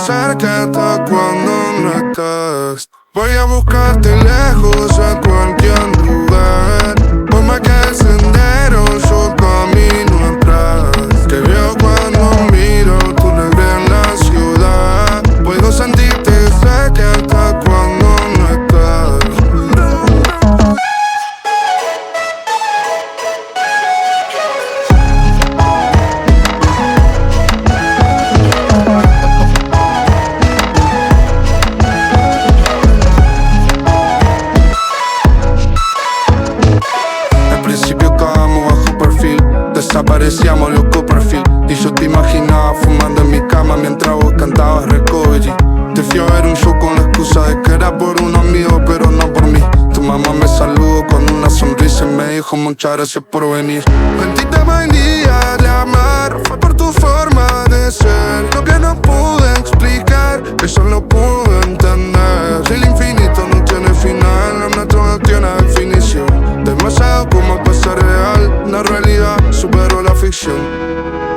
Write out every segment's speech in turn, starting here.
cerca hasta cuando no estás. Voy a buscarte lejos a cualquier lugar. Por más que el sendero yo camino atrás. Que veo cuando miro tu negra en la ciudad. Puedo sentirte cerca hasta cuando no estás. Desaparecíamos loco perfil. Y yo te imaginaba fumando en mi cama mientras vos cantabas Recovery. Te fui a ver un show con la excusa de que era por un amigo, pero no por mí. Tu mamá me saludó con una sonrisa y me dijo muchas gracias por venir. Bendita manía de amar, fue por tu forma de ser. Lo que no pude explicar, que solo pude entender. Si el infinito no tiene final, lo nuestro no tiene definición. Demasiado como para ser real, una realidad superó la ficción.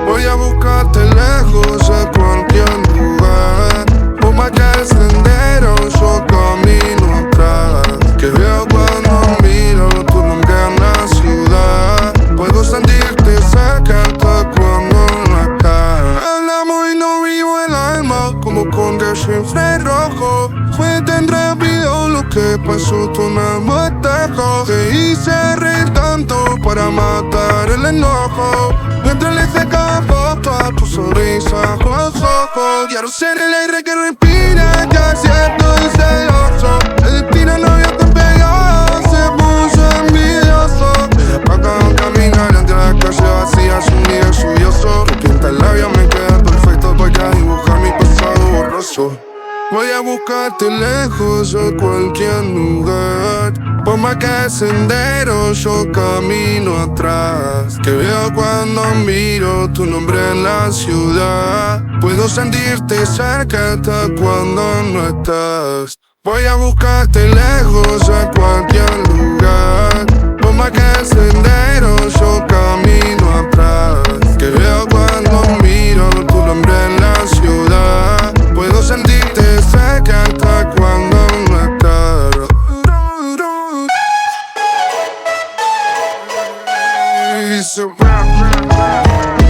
Voy a buscarte lejos a cualquier lugar. Por más que el sendero yo camino atrás. Que veo cuando miro tu nombre en la ciudad. Puedo sentirte cerca hasta cuando no estás. Hablamos y no vivo el alma, como con de rojo. Fue tan rápido lo que pasó, tú no me dejó. Te hice reír tanto para matar el enojo. Mientras le secaba foto a tu sonrisa con los ojos. Quiero ser el aire que respira, ya siento el celoso. El destino no vio tan pegado, se puso envidioso. Ella pa' acá caminar entre las calles vacías, un día lluvioso. Tu pinta el labio me queda perfecto para dibujar mi pasado borroso. Voy a buscarte lejos a cualquier lugar. Por más que el sendero yo camino atrás. Que veo cuando miro tu nombre en la ciudad. Puedo sentirte cerca hasta cuando no estás. Voy a buscarte lejos a cualquier lugar. Por más que el sendero yo camino atrás. Que veo cuando miro tu nombre en la ciudad. Puedo sentirte cerca hasta cuando no estás. It's a rap.